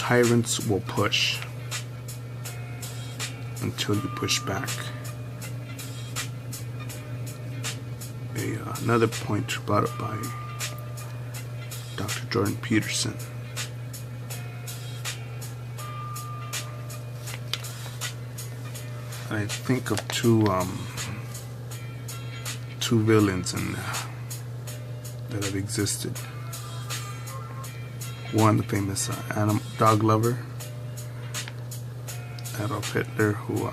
tyrants will push until you push back. Another point brought up by Dr. Jordan Peterson. I think of two villains that have existed. One, the famous dog lover, Adolf Hitler, who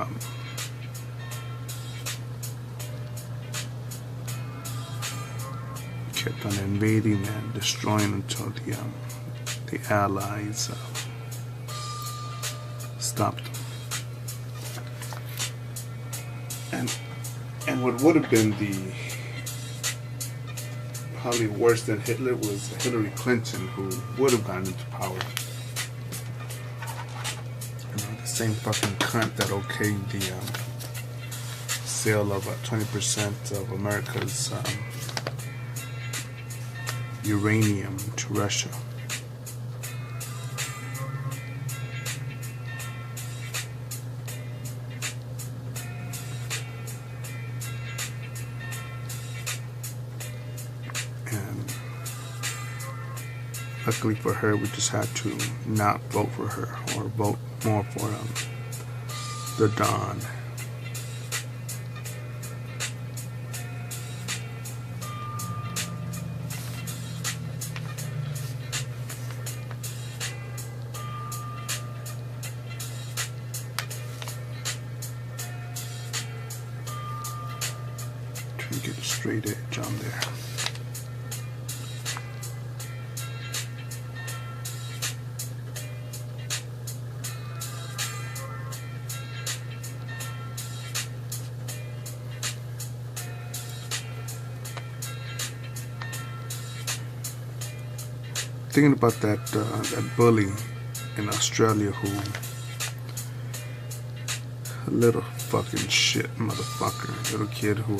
kept on invading and destroying until the Allies stopped them. And what would have been probably worse than Hitler was Hillary Clinton, who would have gotten into power. The same fucking cunt that okayed the sale of 20% of America's uranium to Russia. And luckily for her, we just had to not vote for her, or vote more for the Don. Trying to get a straight edge on there. Thinking about that bully in Australia who, a little fucking shit motherfucker, little kid who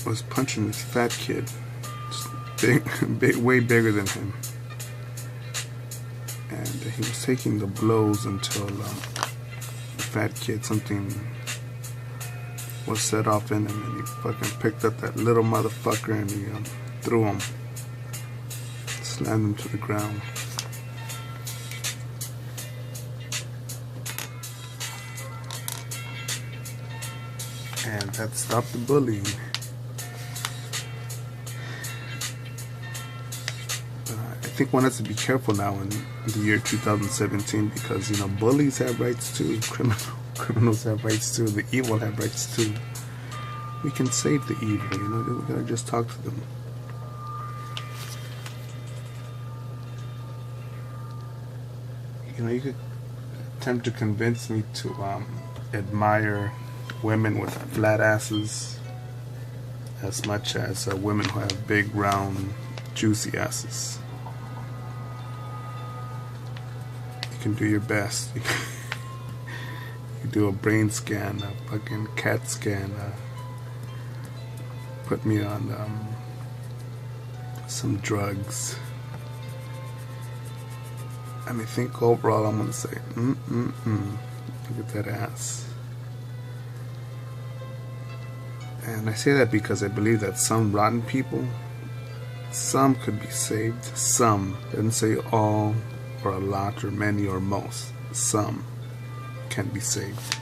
was punching this fat kid, way bigger than him, and he was taking the blows until the fat kid, something was set off in him, and he fucking picked up that little motherfucker and he threw him. Slammed him to the ground. And that stopped the bullying. I think one has to be careful now in the year 2017, because bullies have rights too, criminals have rights too, the evil have rights too. We can save the evil, we gotta just talk to them. You could attempt to convince me to admire women with flat asses as much as women who have big, round, juicy asses. You can do your best. You do a brain scan, a fucking CAT scan, put me on some drugs. I think overall I'm gonna say, look at that ass. And I say that because I believe that some rotten people, some could be saved, some, doesn't say all, or a lot, or many, or most, some can be saved.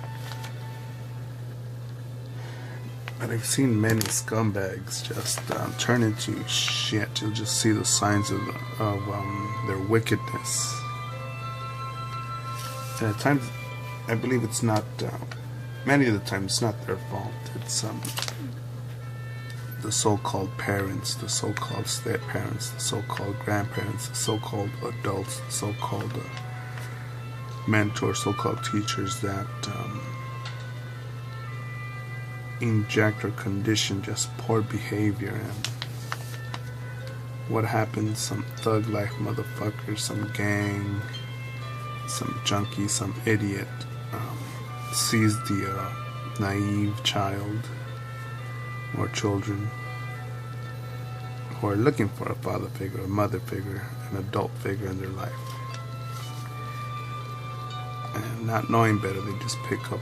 But I've seen many scumbags just turn into shit. You'll just see the signs of their wickedness. And at times, I believe it's not, many of the times, it's not their fault. It's the so-called parents, the so-called step-parents, the so-called grandparents, the so-called adults, the so-called mentors, so-called teachers that inject or condition just poor behavior. And what happens? Some thug life motherfucker, some gang, some junkie, some idiot sees the naive child or children who are looking for a father figure, a mother figure, an adult figure in their life. And not knowing better, they just pick up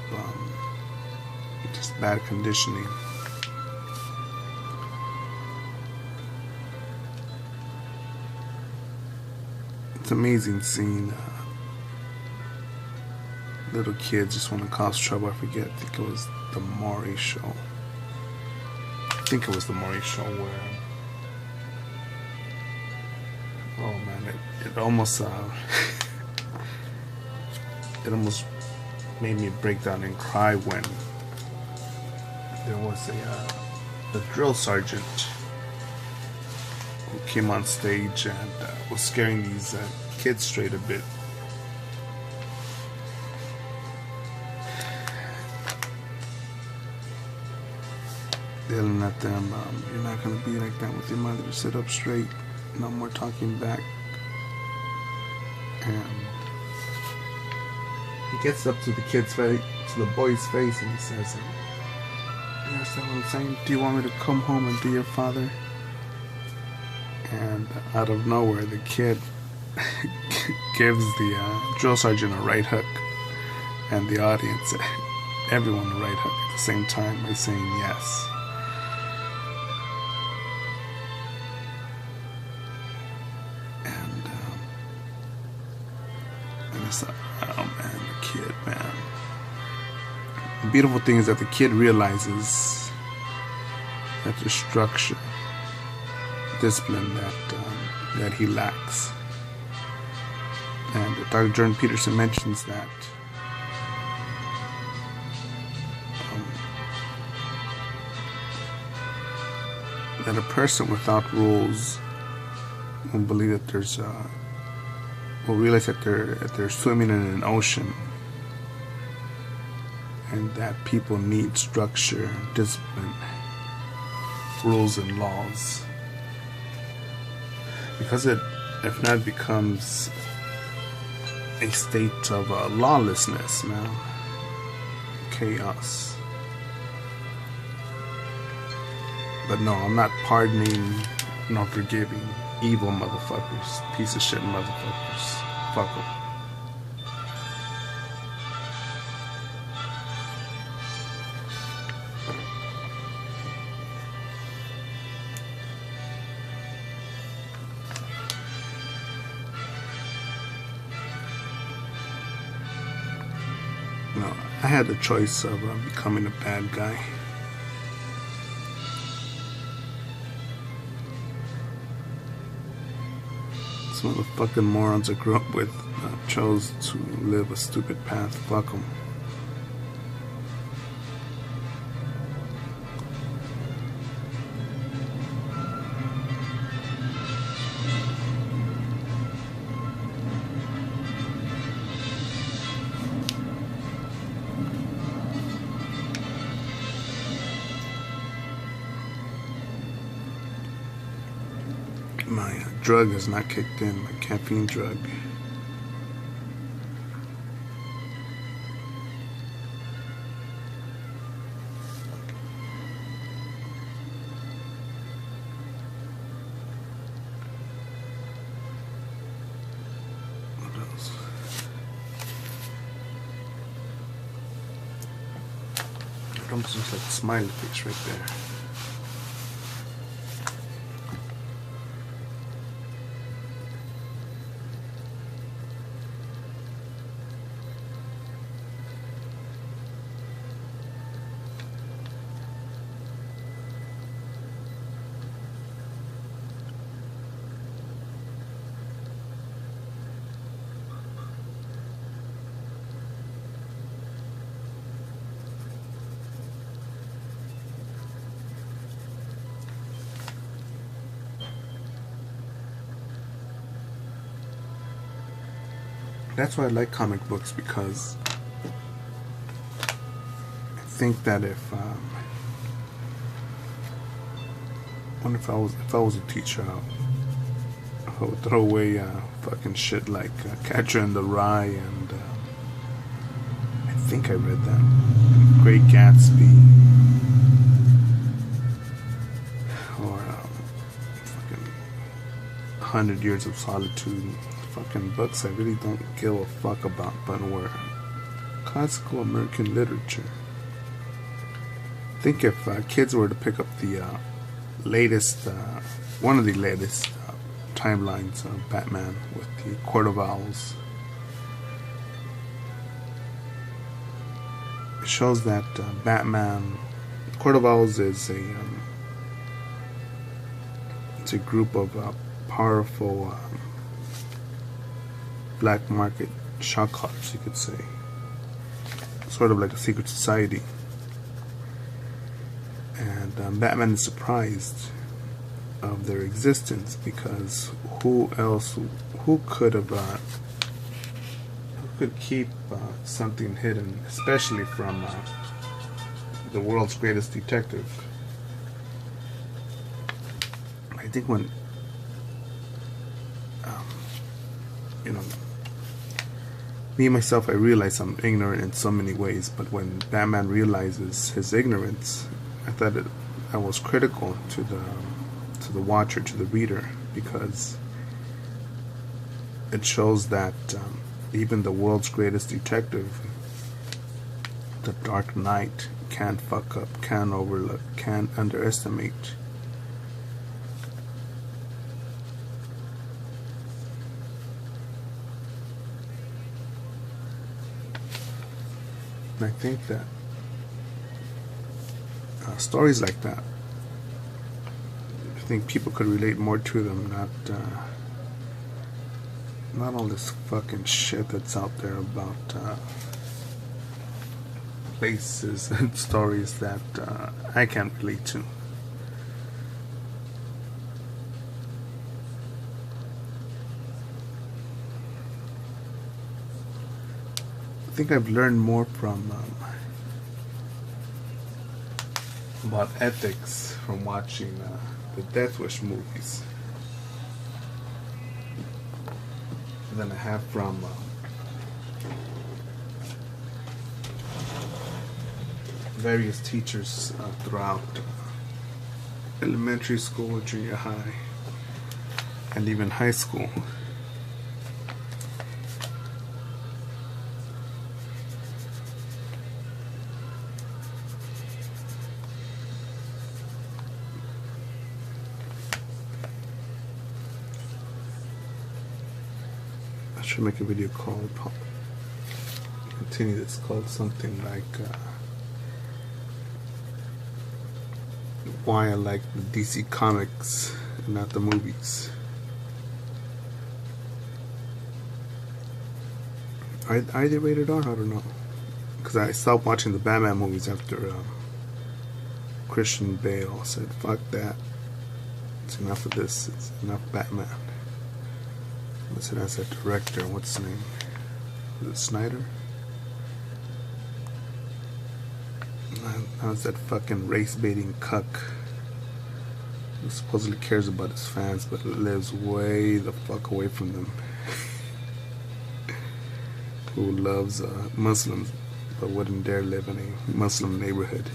just bad conditioning. It's amazing seeing little kids just want to cause trouble. I think it was the Maury show. I think it was the Maury show where, oh man, it almost it almost made me break down and cry when there was a drill sergeant who came on stage and was scaring these kids straight a bit. Yelling at them, you're not going to be like that with your mother. Sit up straight. No more talking back. And he gets up to the kid's face, to the boy's face, and he says, you understand what I'm saying? Do you want me to come home and be your father? And out of nowhere, the kid gives the drill sergeant a right hook, and the audience, everyone a right hook at the same time by saying yes. And it's like, oh man, the kid, man. The beautiful thing is that the kid realizes that the structure, discipline that he lacks. And Dr. Jordan Peterson mentions that that a person without rules will believe that there's will realize that they're swimming in an ocean, and that people need structure, discipline, rules and laws, because if not, it becomes a state of lawlessness, man, chaos. But no, I'm not pardoning nor forgiving evil motherfuckers, piece of shit motherfuckers. Fuck them. No, I had the choice of becoming a bad guy. Some of the fucking morons I grew up with chose to live a stupid path. Fuck them. My drug has not kicked in, my caffeine drug. What else? It almost looks like a smiley face right there. That's why I like comic books, because I think that if I was a teacher, I would throw away fucking shit like Catcher in the Rye and I think I read that, Great Gatsby, or fucking 100 Years of Solitude. Fucking books I really don't give a fuck about, but were classical American literature. I think if kids were to pick up the latest, one of the latest timelines of Batman with the Court of Owls, it shows that Batman, Court of Owls is it's a group of powerful black market shot callers, you could say, sort of like a secret society. And Batman is surprised of their existence because who could keep something hidden, especially from the world's greatest detective. I think when me myself, I realize I'm ignorant in so many ways, but when Batman realizes his ignorance, I thought I was critical to the watcher, to the reader, because it shows that even the world's greatest detective, the Dark Knight, can fuck up, can overlook, can underestimate. And I think that stories like that, I think people could relate more to them, not all this fucking shit that's out there about places and stories that I can't relate to. I think I've learned more from about ethics from watching the Death Wish movies than I have from various teachers throughout elementary school, junior high, and even high school. I should make a video called, continue this, called something like why I like the DC comics and not the movies. Are they rated R? I don't know, because I stopped watching the Batman movies after Christian Bale said fuck that, it's enough of this, it's enough Batman. Listen, as a director, what's his name? Was it Snyder? How's that fucking race-baiting cuck who supposedly cares about his fans but lives way the fuck away from them? Who loves Muslims but wouldn't dare live in a Muslim neighborhood.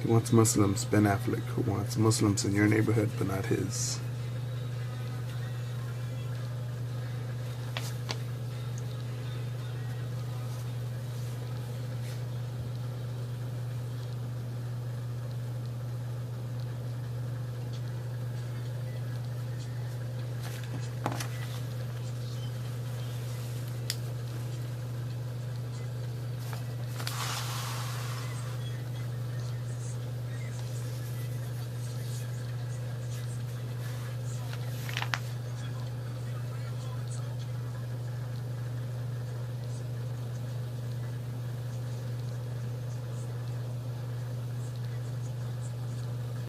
He wants Muslims, Ben Affleck, who wants Muslims in your neighborhood but not his.